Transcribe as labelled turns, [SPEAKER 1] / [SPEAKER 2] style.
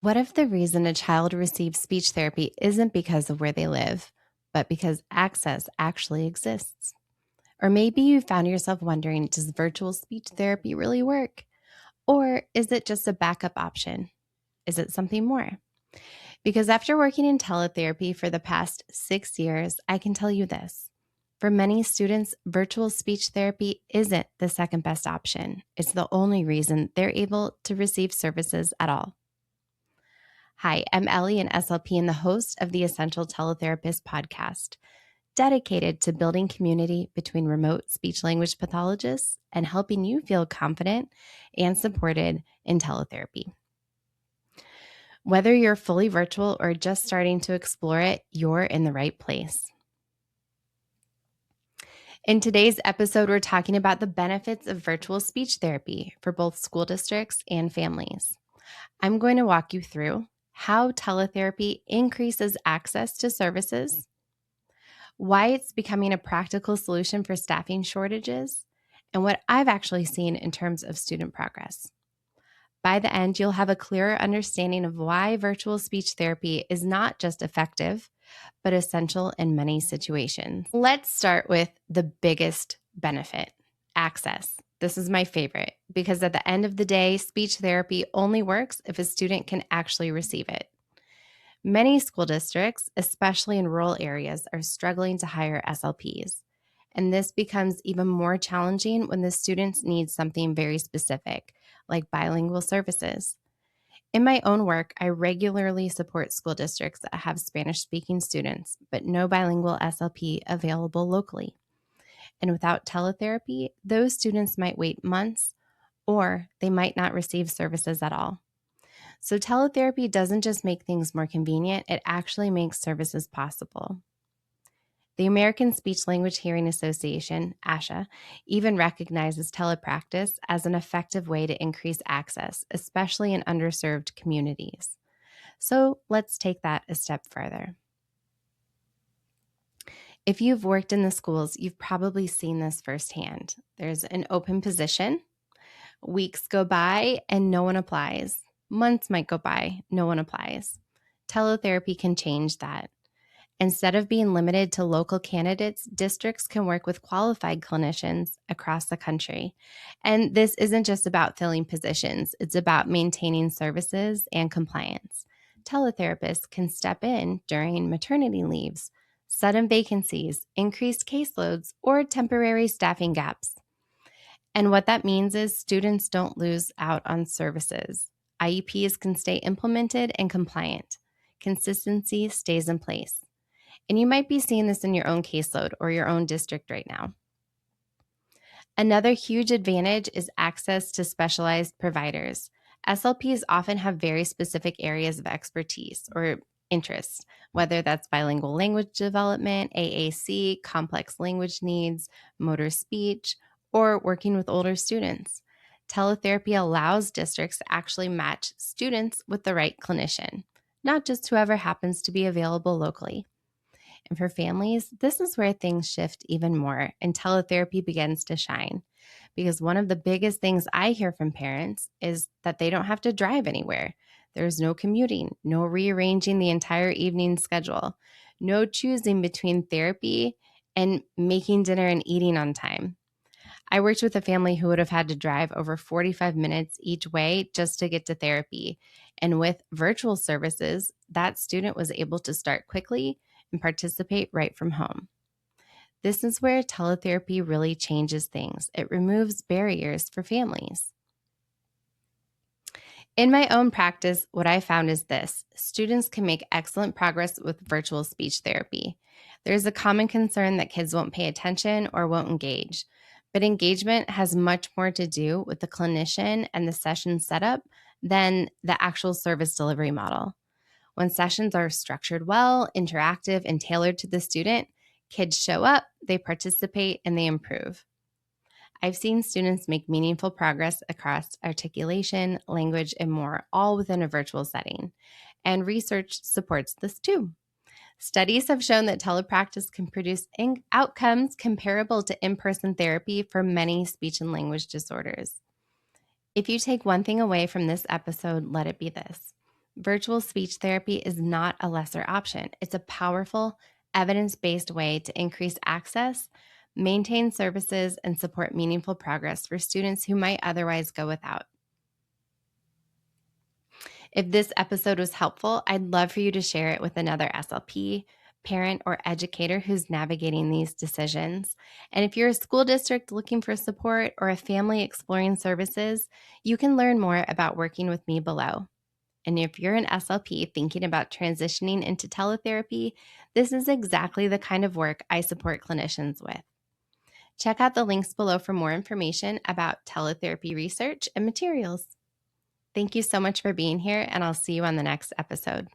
[SPEAKER 1] What if the reason a child receives speech therapy isn't because of where they live, but because access actually exists? Or maybe you found yourself wondering, does virtual speech therapy really work? Or is it just a backup option? Is it something more? Because after working in teletherapy for the past 6 years, I can tell you this. For many students, virtual speech therapy isn't the second best option. It's the only reason they're able to receive services at all. Hi, I'm Ellie, an SLP and the host of the Essential Teletherapist Podcast, dedicated to building community between remote speech language pathologists and helping you feel confident and supported in teletherapy. Whether you're fully virtual or just starting to explore it, you're in the right place. In today's episode, we're talking about the benefits of virtual speech therapy for both school districts and families. I'm going to walk you through how teletherapy increases access to services, why it's becoming a practical solution for staffing shortages, and what I've actually seen in terms of student progress. By the end, you'll have a clearer understanding of why virtual speech therapy is not just effective, but essential in many situations. Let's start with the biggest benefit, access. This is my favorite because at the end of the day, speech therapy only works if a student can actually receive it. Many school districts, especially in rural areas, are struggling to hire SLPs. And this becomes even more challenging when the students need something very specific, like bilingual services. In my own work, I regularly support school districts that have Spanish-speaking students, but no bilingual SLP available locally. And without teletherapy, those students might wait months, or they might not receive services at all. So teletherapy doesn't just make things more convenient, it actually makes services possible. The American Speech Language Hearing Association, ASHA, even recognizes telepractice as an effective way to increase access, especially in underserved communities. So let's take that a step further. If you've worked in the schools, you've probably seen this firsthand. There's an open position. Weeks go by and no one applies. Months might go by, no one applies. Teletherapy can change that. Instead of being limited to local candidates, districts can work with qualified clinicians across the country. And this isn't just about filling positions, it's about maintaining services and compliance. Teletherapists can step in during maternity leaves, sudden vacancies, increased caseloads, or temporary staffing gaps. And what that means is students don't lose out on services. IEPs can stay implemented and compliant. Consistency stays in place. And you might be seeing this in your own caseload or your own district right now. Another huge advantage is access to specialized providers. SLPs often have very specific areas of expertise or interest, whether that's bilingual language development, AAC, complex language needs, motor speech, or working with older students. Teletherapy allows districts to actually match students with the right clinician, not just whoever happens to be available locally. And for families, this is where things shift even more and teletherapy begins to shine. Because one of the biggest things I hear from parents is that they don't have to drive anywhere. There's no commuting, no rearranging the entire evening schedule, no choosing between therapy and making dinner and eating on time. I worked with a family who would have had to drive over 45 minutes each way just to get to therapy. And with virtual services, that student was able to start quickly and participate right from home. This is where teletherapy really changes things. It removes barriers for families. In my own practice, what I found is this: students can make excellent progress with virtual speech therapy. There's a common concern that kids won't pay attention or won't engage, but engagement has much more to do with the clinician and the session setup than the actual service delivery model. When sessions are structured well, interactive, and tailored to the student, kids show up, they participate, and they improve. I've seen students make meaningful progress across articulation, language, and more, all within a virtual setting. And research supports this too. Studies have shown that telepractice can produce outcomes comparable to in-person therapy for many speech and language disorders. If you take one thing away from this episode, let it be this: Virtual speech therapy is not a lesser option. It's a powerful, evidence-based way to increase access, maintain services, and support meaningful progress for students who might otherwise go without. If this episode was helpful, I'd love for you to share it with another SLP, parent, or educator who's navigating these decisions. And if you're a school district looking for support or a family exploring services, you can learn more about working with me below. And if you're an SLP thinking about transitioning into teletherapy, this is exactly the kind of work I support clinicians with. Check out the links below for more information about teletherapy research and materials. Thank you so much for being here, and I'll see you on the next episode.